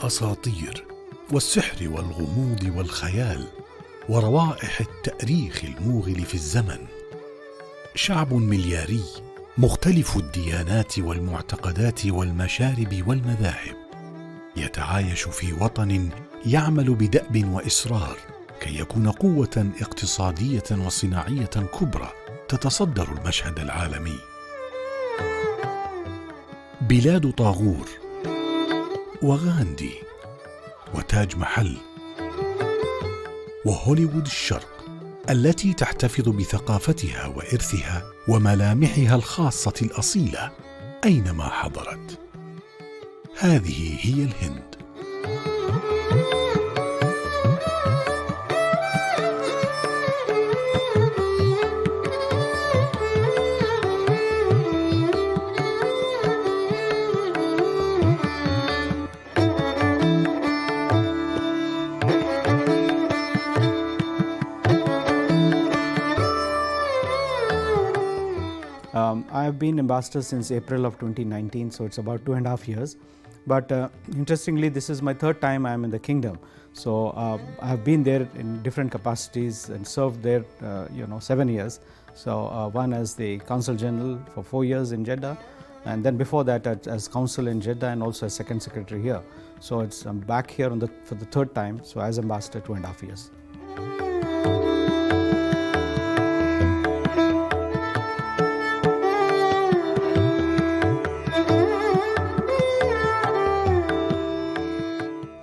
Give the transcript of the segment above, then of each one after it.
الأساطير والسحر والغموض والخيال وروائح التأريخ الموغل في الزمن. شعب ملياري مختلف الديانات والمعتقدات والمشارب والمذاهب، يتعايش في وطن يعمل بدأب وإصرار كي يكون قوة اقتصادية وصناعية كبرى تتصدر المشهد العالمي. بلاد طاغور وغاندي وتاج محل وهوليوود الشرق التي تحتفظ بثقافتها وإرثها وملامحها الخاصة الأصيلة أينما حضرت. هذه هي الهند. I have been ambassador since April of 2019, so it's about 2.5 years. But interestingly, this is my third time I am in the kingdom. So I have been there in different capacities and served there, 7 years. So one as the Consul General for 4 years in Jeddah, and then before that as Consul in Jeddah and also as Second Secretary here. So I'm back here for the third time. So as ambassador, 2.5 years.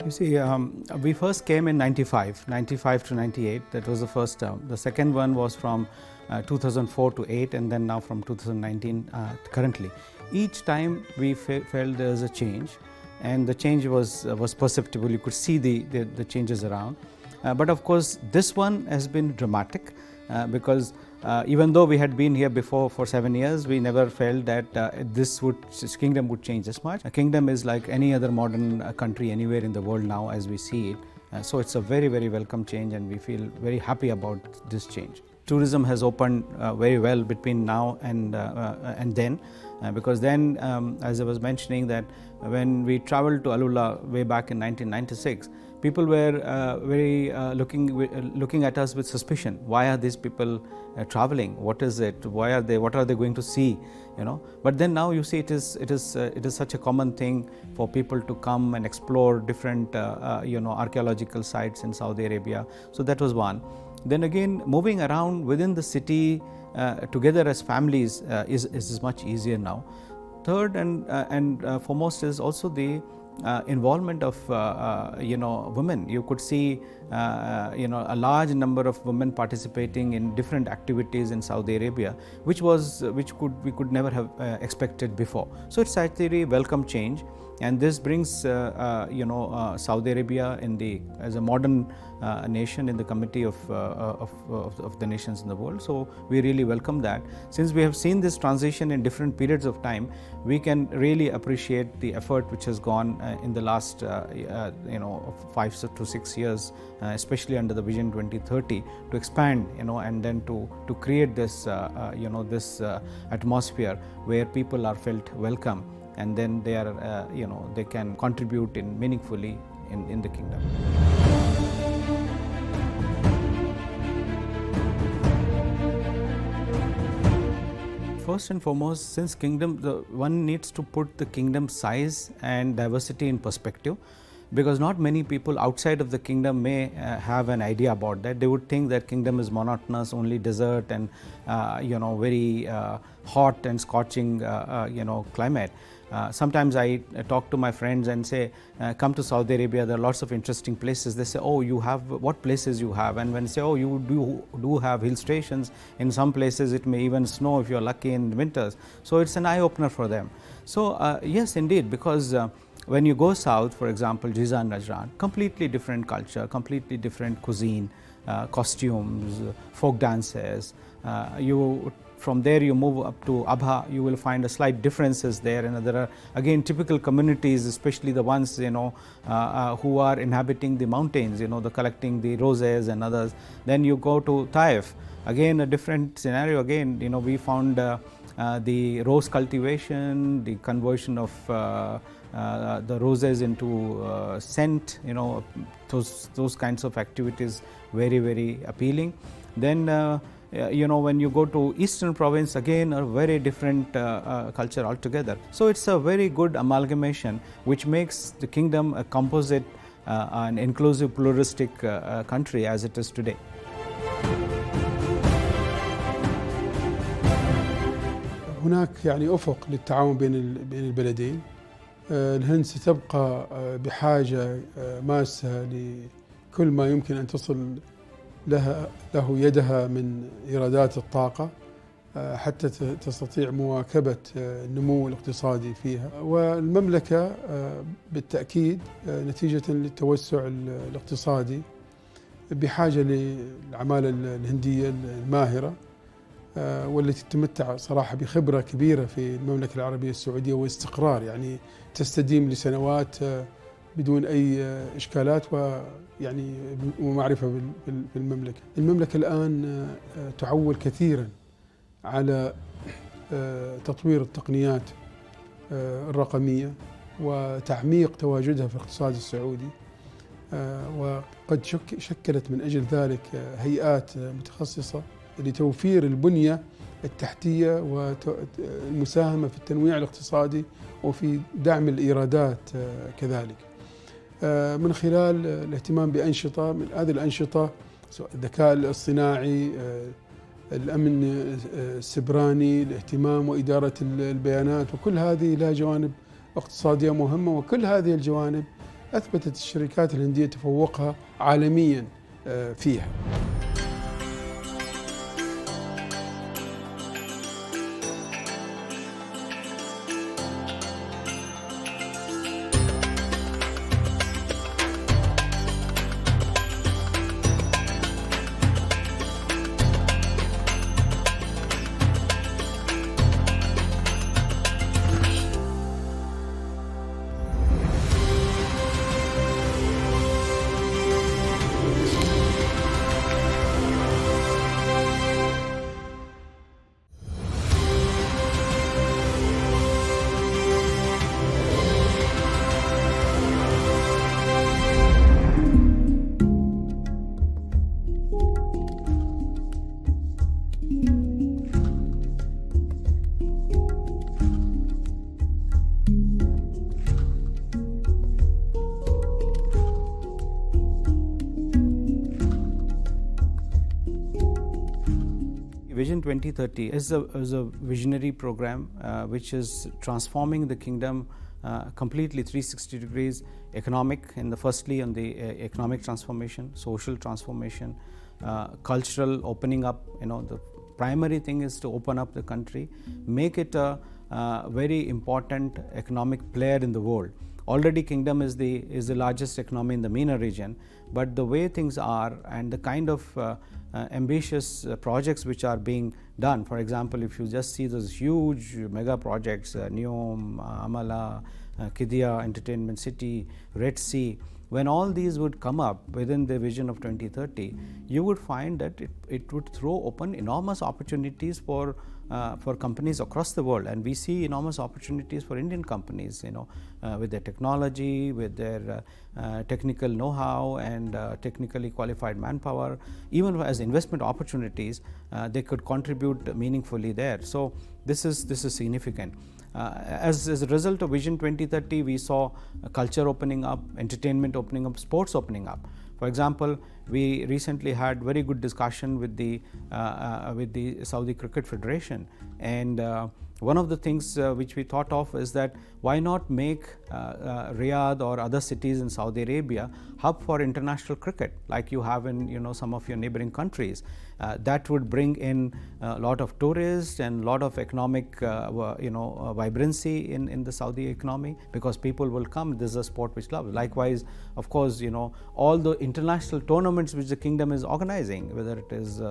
You see, we first came in 95 to 98. That was the first term. The second one was from 2004 to 8, and then now from 2019 currently. Each time we felt there was a change, and the change was perceptible. You could see the changes around. But of course, this one has been dramatic because even though we had been here before for 7 years, we never felt that this kingdom would change this much. A kingdom is like any other modern country anywhere in the world now as we see it. So it's a very, very welcome change, and we feel very happy about this change. Tourism has opened very well between now and then, because then, as I was mentioning, that when we traveled to Alula way back in 1996, people were looking at us with suspicion. Why are these people traveling? What is it? Why are they? What are they going to see? But then now you see it is such a common thing for people to come and explore different archaeological sites in Saudi Arabia. So that was one. Then again, moving around within the city together as families is much easier now. Third and foremost is also the involvement of women. You could see a large number of women participating in different activities in Saudi Arabia, which we could never have expected before. So it's actually a welcome change, and this brings Saudi Arabia as a modern nation in the committee of the nations in the world. So we really welcome that. Since we have seen this transition in different periods of time, we can really appreciate the effort which has gone in the last 5 to 6 years, especially under the Vision 2030, to expand, and then to create this this atmosphere where people are felt welcome, and then they are they can contribute meaningfully in the kingdom. First and foremost, since kingdom, one needs to put the kingdom size and diversity in perspective, because not many people outside of the kingdom may have an idea about that. They would think that kingdom is monotonous, only desert and very hot and scorching climate. Sometimes I talk to my friends and say, come to Saudi Arabia, there are lots of interesting places. They say, oh, you have, what places you have? And when I say, oh, you do have hill stations, in some places it may even snow if you're lucky in winters. So it's an eye-opener for them. So yes, indeed, because when you go south, for example, Jizan, Najran, completely different culture, completely different cuisine, costumes, folk dances. From there you move up to Abha, you will find a slight differences there, and there are again typical communities, especially the ones who are inhabiting the mountains, the collecting the roses and others. Then you go to Taif, again a different scenario. Again, we found the rose cultivation, the conversion of the roses into scent, those kinds of activities very, very appealing. Then when you go to Eastern Province, again a very different culture altogether. So it's a very good amalgamation which makes the kingdom a composite, an inclusive, pluralistic country as it is today. هناك أفق للتعاون بين البلدين. الهند ستبقى بحاجة ماسة لكل ما يمكن أن تصل له يدها من إيرادات الطاقة حتى تستطيع مواكبة النمو الاقتصادي فيها، والمملكة بالتأكيد نتيجة للتوسع الاقتصادي بحاجة للعمالة الهندية الماهرة والتي تتمتع صراحة بخبرة كبيرة في المملكة العربية السعودية واستقرار، تستديم لسنوات بدون أي إشكالات ومعرفة بالمملكة. المملكة الآن تعول كثيرا على تطوير التقنيات الرقمية وتعميق تواجدها في الاقتصاد السعودي، وقد شكلت من أجل ذلك هيئات متخصصة لتوفير البنية التحتية والمساهمة في التنويع الاقتصادي وفي دعم الإيرادات كذلك، من خلال الاهتمام بأنشطة من هذه الأنشطة، الذكاء الاصطناعي، الأمن السبراني، الاهتمام وإدارة البيانات، وكل هذه لها جوانب اقتصادية مهمة، وكل هذه الجوانب أثبتت الشركات الهندية تفوقها عالميا فيها. Vision 2030 is a visionary program which is transforming the kingdom completely 360 degrees, firstly on the economic transformation, social transformation, cultural opening up. The primary thing is to open up the country, make it a very important economic player in the world. Already kingdom is the largest economy in the MENA region, but the way things are and the kind of ambitious projects which are being done, for example, if you just see those huge mega projects, NEOM, Amala, Qiddiya Entertainment City, Red Sea, when all these would come up within the vision of 2030, you would find that it would throw open enormous opportunities for companies across the world, and we see enormous opportunities for Indian companies, with their technology, with their technical know-how and technically qualified manpower. Even as investment opportunities, they could contribute meaningfully there. So this is significant. As a result of Vision 2030, we saw culture opening up, entertainment opening up, sports opening up. For example, we recently had very good discussion with the Saudi Cricket Federation, and one of the things which we thought of is that why not make Riyadh or other cities in Saudi Arabia hub for international cricket, like you have in some of your neighboring countries. That would bring in a lot of tourists and a lot of economic vibrancy in the Saudi economy, because people will come. This is a sport which love. Likewise, of course, all the international tournaments which the kingdom is organizing, whether it is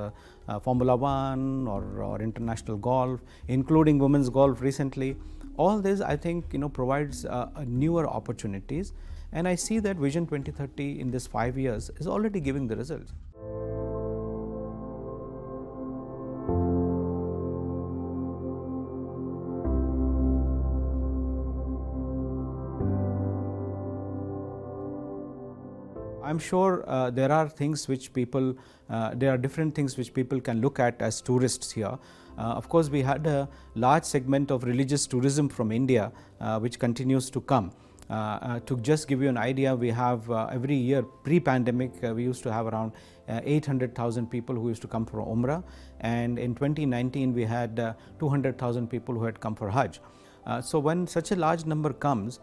Formula One or international golf, including women's golf recently, all this I think provides newer opportunities, and I see that Vision 2030 in this 5 years is already giving the results. I'm sure there are things which people, there are different things which people can look at as tourists here. Of course, we had a large segment of religious tourism from India, which continues to come. To just give you an idea, we have every year pre-pandemic, we used to have around 800,000 people who used to come for Umrah, and in 2019 we had 200,000 people who had come for Hajj. So when such a large number comes,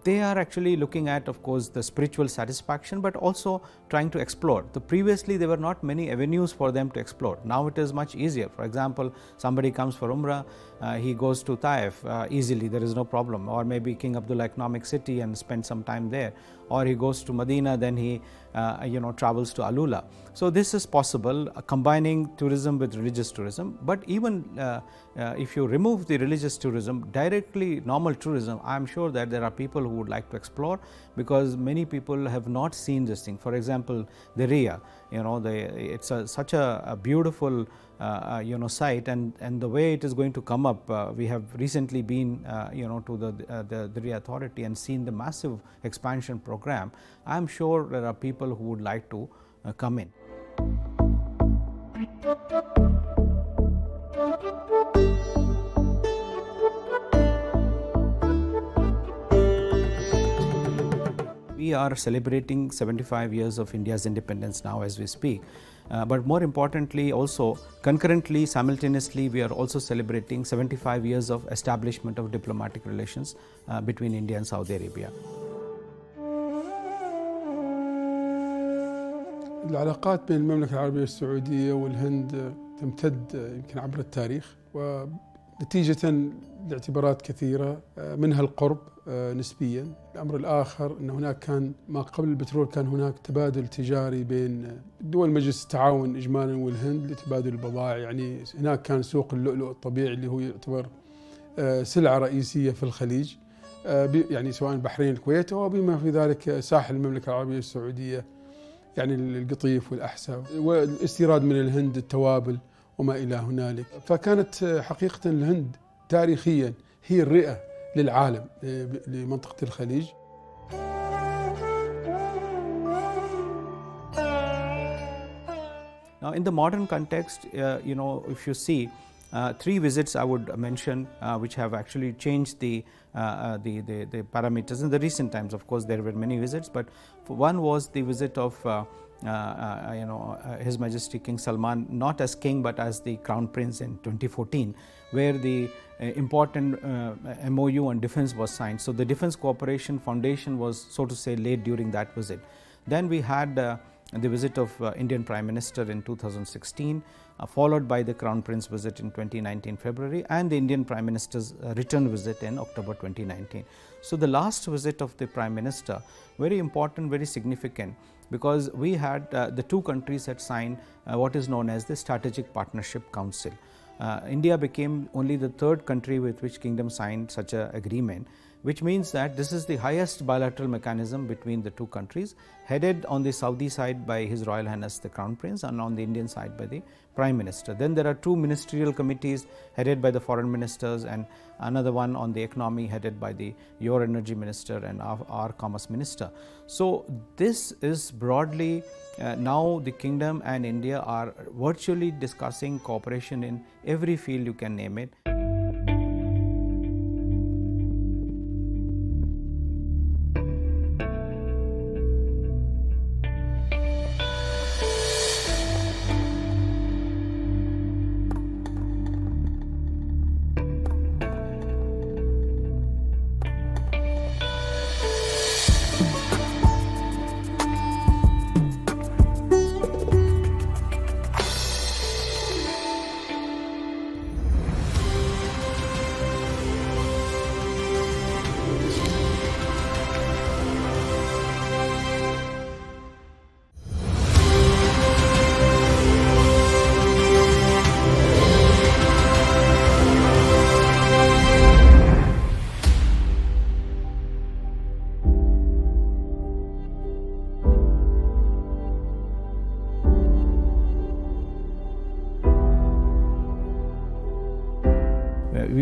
they are actually looking at, of course, the spiritual satisfaction, but also trying to explore. Previously there were not many avenues for them to explore. Now it is much easier. For example, somebody comes for Umrah, he goes to Taif easily, there is no problem, or maybe King Abdullah Economic City and spend some time there, or he goes to Medina, then he travels to Alula. So this is possible, combining tourism with religious tourism. But even if you remove the religious tourism, directly normal tourism, I am sure that there are people who would like to explore, because many people have not seen this thing. For example, the Riyah, it's such a beautiful site, and the way it is going to come up, we have recently been to the Riyah Authority and seen the massive expansion program. I am sure there are people who would like to come in. We are celebrating 75 years of India's independence now as we speak. But more importantly, also concurrently, simultaneously, we are also celebrating 75 years of establishment of diplomatic relations between India and Saudi Arabia. العلاقات بين المملكة العربية السعودية والهند تمتد يمكن عبر التاريخ، ونتيجة لاعتبارات كثيرة منها القرب نسبيا. الأمر الآخر أن هناك كان ما قبل البترول كان هناك تبادل تجاري بين دول مجلس التعاون إجمالا والهند لتبادل البضائع. يعني هناك كان سوق اللؤلؤ الطبيعي اللي هو يعتبر سلعة رئيسية في الخليج، يعني سواء البحرين الكويت أو بما في ذلك ساحل المملكة العربية السعودية، يعني القطيف والأحساء، والاستيراد من الهند التوابل وما إلى هنالك. فكانت حقيقة الهند تاريخيا هي الرئة للعالم لمنطقة الخليج. Now, in the modern context, if you see, three visits I would mention which have actually changed the parameters in the recent times. Of course, there were many visits, but one was the visit of His Majesty King Salman, not as king but as the Crown Prince in 2014, where the important MOU on defence was signed. So the Defence Cooperation Foundation was, so to say, laid during that visit. Then we had the visit of Indian Prime Minister in 2016, followed by the Crown Prince visit in 2019 February, and the Indian Prime Minister's return visit in October 2019. So the last visit of the Prime Minister, very important, very significant, because we had the two countries had signed what is known as the Strategic Partnership Council. India became only the third country with which Kingdom signed such an agreement, which means that this is the highest bilateral mechanism between the two countries, headed on the Saudi side by His Royal Highness the Crown Prince and on the Indian side by the Prime Minister. Then there are two ministerial committees headed by the foreign ministers, and another one on the economy headed by your energy minister and our commerce minister. So this is broadly now the Kingdom and India are virtually discussing cooperation in every field you can name it.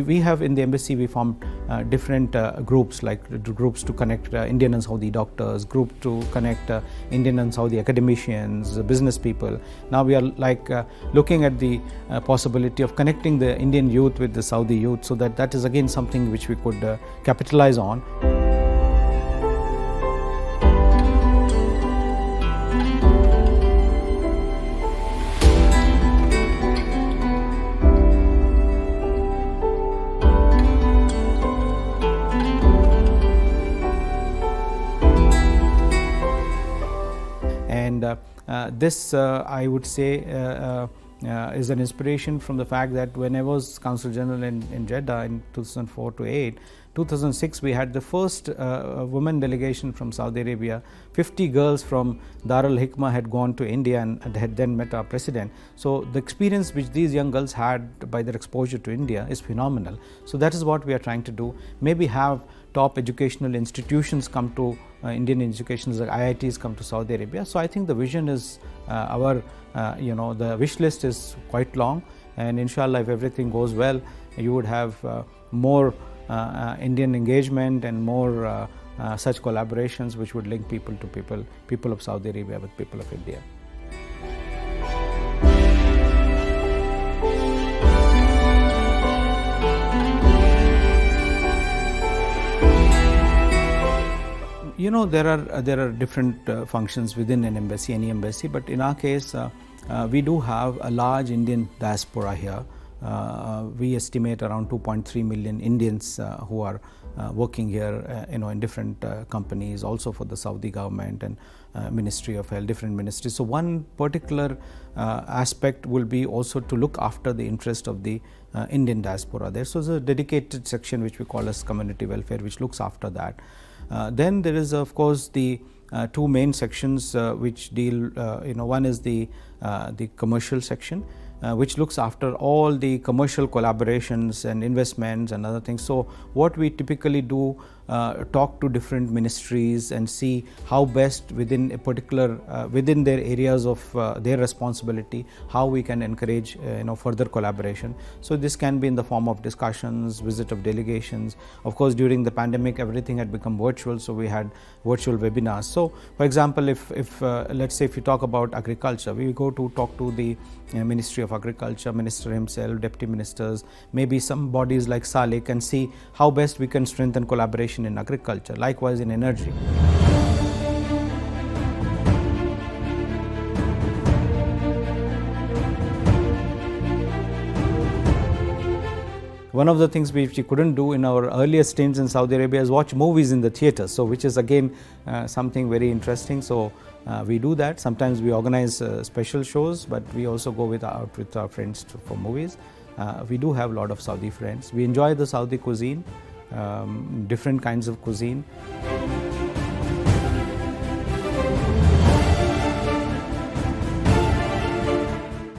we have in the embassy, we formed different groups, like groups to connect Indian and Saudi doctors, group to connect Indian and Saudi academicians, business people. Now we are like looking at the possibility of connecting the Indian youth with the Saudi youth, so that is again something which we could capitalize on. And this, I would say, is an inspiration from the fact that when I was Consul General in Jeddah in 2004 to 8, 2006 we had the first women delegation from Saudi Arabia. 50 girls from Dar al Hikmah had gone to India and had then met our president. So the experience which these young girls had by their exposure to India is phenomenal. So that is what we are trying to do. Maybe have top educational institutions come to Indian institutions, like IITs come to Saudi Arabia. So I think the vision is the wish list is quite long, and inshallah, if everything goes well, you would have more Indian engagement and more such collaborations which would link people to people of Saudi Arabia with people of India. You know, there are different functions within an embassy, any embassy, but in our case, we do have a large Indian diaspora here. We estimate around 2.3 million Indians who are working here, in different companies, also for the Saudi government and Ministry of Health, different ministries. So one particular aspect will be also to look after the interest of the Indian diaspora there. So there's a dedicated section which we call as community welfare, which looks after that. Then there is, of course, the two main sections which deal, one is the commercial section, which looks after all the commercial collaborations and investments and other things. So what we typically do, talk to different ministries and see how best within a particular within their areas of their responsibility, how we can encourage further collaboration. So this can be in the form of discussions, visit of delegations. Of course, during the pandemic, everything had become virtual, so we had virtual webinars. So for example, if let's say if you talk about agriculture, we go to talk to the Ministry of Agriculture, Minister himself, Deputy Ministers, maybe some bodies like SALIC, and see how best we can strengthen collaboration in agriculture, likewise in energy. One of the things which we couldn't do in our earlier stints in Saudi Arabia is watch movies in the theatre, so which is again something very interesting. So we do that. Sometimes we organize special shows, but we also go out with our friends for movies. We do have a lot of Saudi friends. We enjoy the Saudi cuisine, different kinds of cuisine.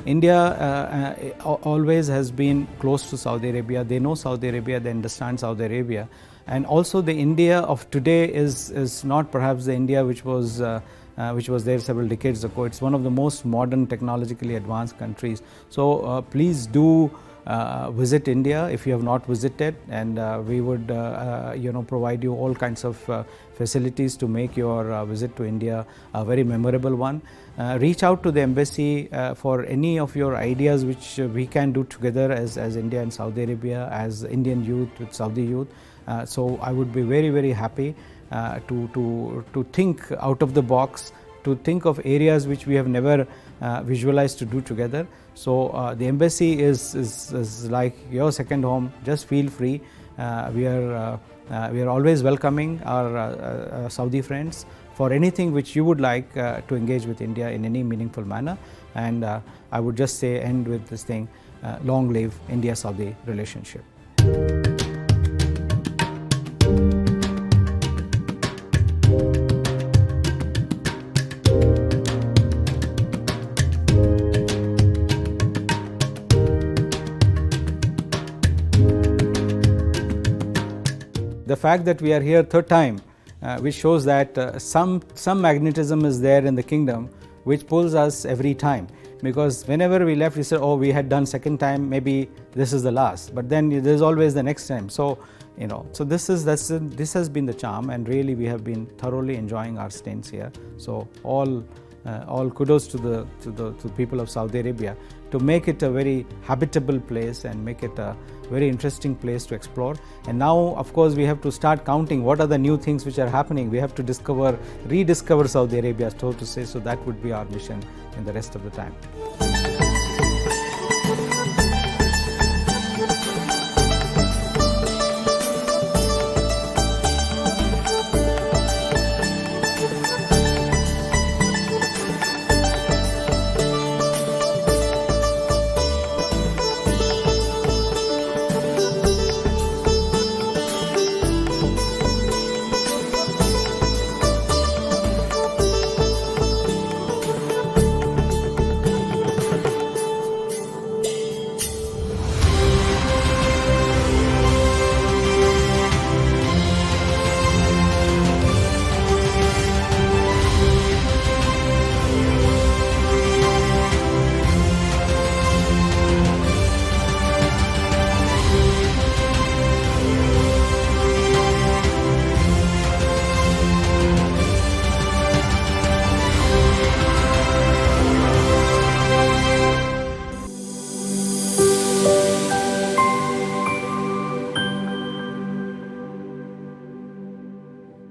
India always has been close to Saudi Arabia. They know Saudi Arabia, they understand Saudi Arabia, and also the India of today is not perhaps the India which was there several decades ago. It's one of the most modern, technologically advanced countries. So please do visit India if you have not visited, and we would provide you all kinds of facilities to make your visit to India a very memorable one. Reach out to the embassy for any of your ideas which we can do together as India and Saudi Arabia, as Indian youth with Saudi youth. So I would be very, very happy to think out of the box, to think of areas which we have never visualized to do together. So the embassy is like your second home. Just feel free. We are always welcoming our Saudi friends for anything which you would like to engage with India in any meaningful manner. And I would just say, end with this thing, long live India-Saudi relationship. The fact that we are here third time, which shows that some magnetism is there in the kingdom which pulls us every time. because whenever we left, we said, oh, we had done second time, maybe this is the last, but then there's always the next time. So, you know, so this has been the charm, and really we have been thoroughly enjoying our stints here. So all kudos to the people of Saudi Arabia to make it a very habitable place and make it a very interesting place to explore. And now, of course, we have to start counting what are the new things which are happening. We have to rediscover Saudi Arabia, so to say. So that would be our mission in the rest of the time.